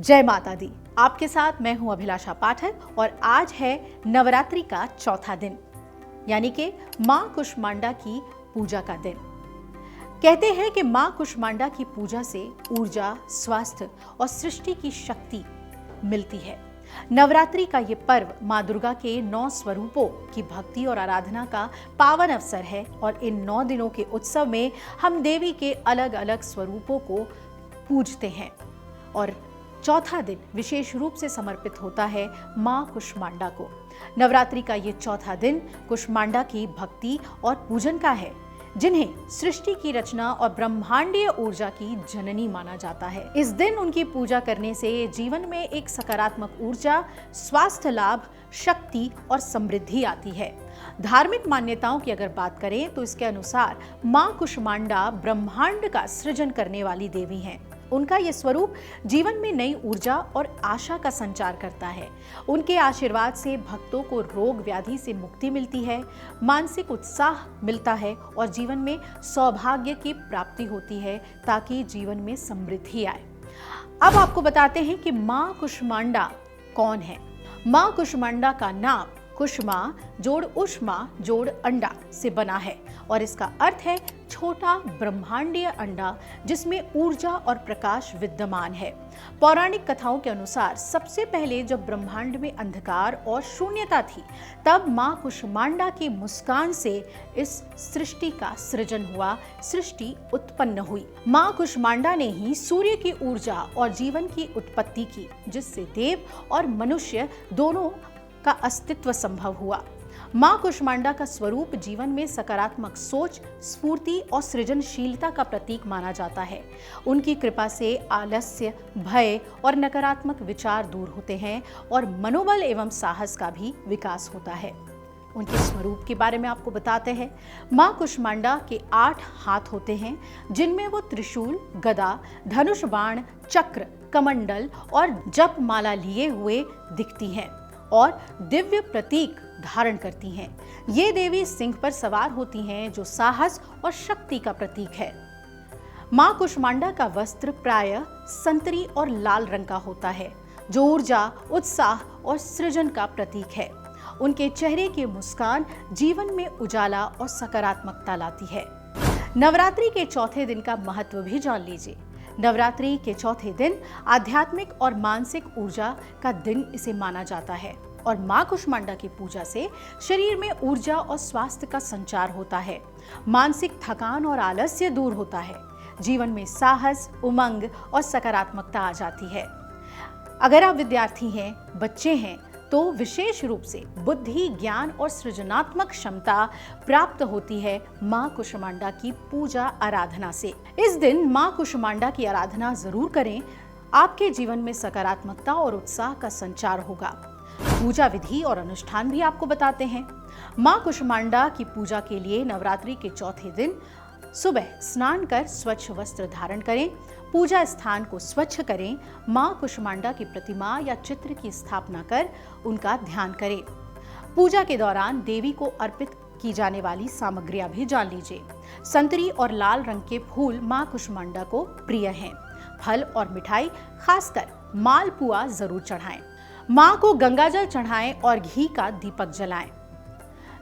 जय माता दी। आपके साथ मैं हूं अभिलाषा पाठक और आज है नवरात्रि का चौथा दिन, यानी कि मां कुष्मांडा की पूजा का दिन। कहते हैं कि मां कुष्मांडा की पूजा से ऊर्जा, स्वास्थ्य और सृष्टि की शक्ति मिलती है। नवरात्रि का ये पर्व मां दुर्गा के 9 स्वरूपों की भक्ति और आराधना का पावन अवसर है और इन 9 दिनों के उत्सव में हम देवी के अलग अलग स्वरूपों को पूजते हैं और चौथा दिन विशेष रूप से समर्पित होता है मां कुष्मांडा को। नवरात्रि का ये चौथा दिन कुष्मांडा की भक्ति और पूजन का है, जिन्हें सृष्टि की रचना और ब्रह्मांडीय ऊर्जा की जननी माना जाता है। इस दिन उनकी पूजा करने से जीवन में एक सकारात्मक ऊर्जा, स्वास्थ्य लाभ, शक्ति और समृद्धि आती है। धार्मिक मान्यताओं की अगर बात करें तो इसके अनुसार मां कुष्मांडा ब्रह्मांड का सृजन करने वाली देवी हैं। उनका ये स्वरूप जीवन में नई ऊर्जा और आशा का संचार करता है। उनके आशीर्वाद से भक्तों को रोग व्याधि से मुक्ति मिलती है, मानसिक उत्साह मिलता है और जीवन में सौभाग्य की प्राप्ति होती है ताकि जीवन में समृद्धि आए। अब आपको बताते हैं कि मां कुष्मांडा कौन है। मां कुष्मांडा का नाम कुष्मा जोड़ उष्मा जोड़ अंडा से बना है और इसका अर्थ है छोटा ब्रह्मांडीय अंडा जिसमें ऊर्जा और प्रकाश विद्यमान है। पौराणिक कथाओं के अनुसार सबसे पहले जब ब्रह्मांड में अंधकार और शून्यता थी, तब मां कुष्मांडा की मुस्कान से इस सृष्टि का सृजन हुआ, सृष्टि उत्पन्न हुई। मां कुष्मांडा ने ही सूर्य की ऊर्जा और जीवन की उत्पत्ति की, जिससे देव और मनुष्य दोनों का अस्तित्व संभव हुआ। मां कुष्मांडा का स्वरूप जीवन में सकारात्मक सोच, स्फूर्ति और सृजनशीलता का प्रतीक माना जाता है। उनकी कृपा से आलस्य, भय और नकारात्मक विचार दूर होते हैं और मनोबल एवं साहस का भी विकास होता है। उनके स्वरूप के बारे में आपको बताते हैं। मां कुष्मांडा के 8 हाथ होते हैं, जिनमें वो त्रिशूल, गदा, धनुष बाण, चक्र, कमंडल और जप माला लिए हुए दिखती हैं और दिव्य प्रतीक धारण करती हैं। ये देवी सिंह पर सवार होती हैं, जो साहस और शक्ति का प्रतीक है। मां कुष्मांडा का वस्त्र प्रायः संतरी और लाल रंग का होता है, जो ऊर्जा, उत्साह और सृजन का प्रतीक है। उनके चेहरे की मुस्कान जीवन में उजाला और सकारात्मकता लाती है। नवरात्रि के चौथे दिन का महत्व भी जान लीजिए। नवरात्रि के चौथे दिन आध्यात्मिक और मानसिक ऊर्जा का दिन इसे माना जाता है और मां कुष्मांडा की पूजा से शरीर में ऊर्जा और स्वास्थ्य का संचार होता है। मानसिक थकान और आलस्य दूर होता है। जीवन में साहस, उमंग और सकारात्मकता आ जाती है। अगर आप विद्यार्थी हैं, बच्चे हैं, तो विशेष रूप से बुद्धि, ज्ञान और सृजनात्मक क्षमता प्राप्त होती है मां कुष्मांडा की पूजा आराधना से। इस दिन मां कुष्मांडा की आराधना जरूर करें। आपके जीवन में सकारात्मकता और उत्साह का संचार होगा। पूजा विधि और अनुष्ठान भी आपको बताते हैं। मां कुष्मांडा की पूजा के लिए नवरात्रि के चौथे दिन सुबह स्नान कर स्वच्छ वस्त्र धारण करें। पूजा स्थान को स्वच्छ करें। मां कुष्मांडा की प्रतिमा या चित्र की स्थापना कर उनका ध्यान करें। पूजा के दौरान देवी को अर्पित की जाने वाली सामग्रियां भी जान लीजिए। संतरी और लाल रंग के फूल मां कुष्मांडा को प्रिय हैं। फल और मिठाई, खासकर मालपुआ जरूर चढ़ाएं। मां को गंगाजल चढ़ाएं और घी का दीपक जलाएं।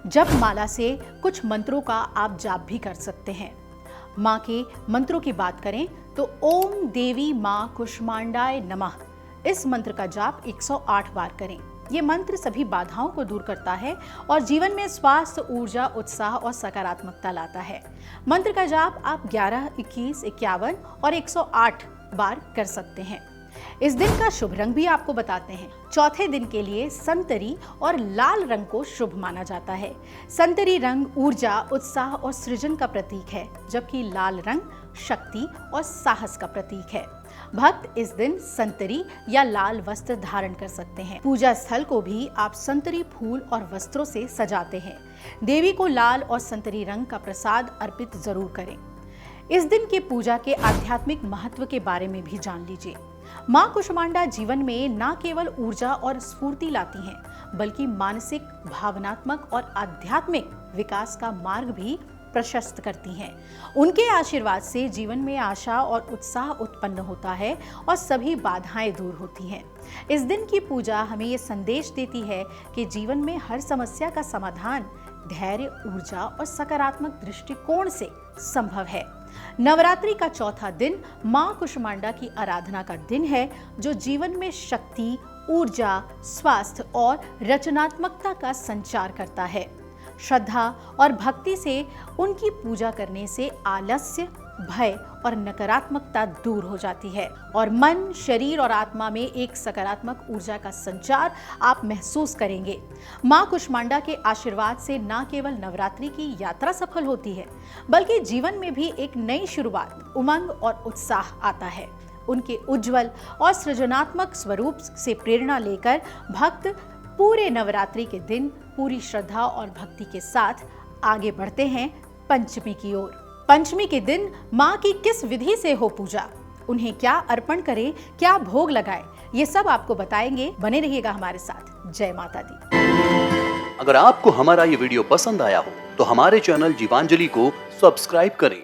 जप माला से कुछ मंत्रों का आप जाप भी कर सकते हैं। मां के मंत्रों की बात करें तो ओम देवी मां कुष्मांडाय नमः, इस मंत्र का जाप 108 बार करें। ये मंत्र सभी बाधाओं को दूर करता है और जीवन में स्वास्थ्य, ऊर्जा, उत्साह और सकारात्मकता लाता है। मंत्र का जाप आप 11, 21, 51 और 108 बार कर सकते हैं। इस दिन का शुभ रंग भी आपको बताते हैं। चौथे दिन के लिए संतरी और लाल रंग को शुभ माना जाता है। संतरी रंग ऊर्जा, उत्साह और सृजन का प्रतीक है, जबकि लाल रंग शक्ति और साहस का प्रतीक है। भक्त इस दिन संतरी या लाल वस्त्र धारण कर सकते हैं। पूजा स्थल को भी आप संतरी फूल और वस्त्रों से सजाते हैं। देवी को लाल और संतरी रंग का प्रसाद अर्पित जरूर करें। इस दिन की पूजा के आध्यात्मिक महत्व के बारे में भी जान लीजिए। मां कुष्मांडा जीवन में न केवल ऊर्जा और स्फूर्ति लाती हैं, बल्कि मानसिक, भावनात्मक और आध्यात्मिक विकास का मार्ग भी प्रशस्त करती हैं। उनके आशीर्वाद से जीवन में आशा और उत्साह उत्पन्न होता है और सभी बाधाएं दूर होती हैं। इस दिन की पूजा हमें ये संदेश देती है कि जीवन में हर समस्या का समाधान धैर्य, ऊर्जा और सकारात्मक दृष्टिकोण से संभव है। नवरात्रि का चौथा दिन मां कुष्मांडा की आराधना का दिन है, जो जीवन में शक्ति, ऊर्जा, स्वास्थ्य और रचनात्मकता का संचार करता है। श्रद्धा और भक्ति से उनकी पूजा करने से आलस्य, भय और नकारात्मकता दूर हो जाती है और मन, शरीर और आत्मा में एक सकारात्मक ऊर्जा का संचार आप महसूस करेंगे। मां कुष्मांडा के आशीर्वाद से न केवल नवरात्रि की यात्रा सफल होती है, बल्कि जीवन में भी एक नई शुरुआत, उमंग और उत्साह आता है। उनके उज्जवल और सृजनात्मक स्वरूप से प्रेरणा लेकर भक्त पूरे नवरात्रि के दिन पूरी श्रद्धा और भक्ति के साथ आगे बढ़ते हैं पंचमी की ओर। पंचमी के दिन मां की किस विधि से हो पूजा, उन्हें क्या अर्पण करें, क्या भोग लगाएं, ये सब आपको बताएंगे। बने रहिएगा हमारे साथ। जय माता दी। अगर आपको हमारा ये वीडियो पसंद आया हो तो हमारे चैनल जीवांजलि को सब्सक्राइब करें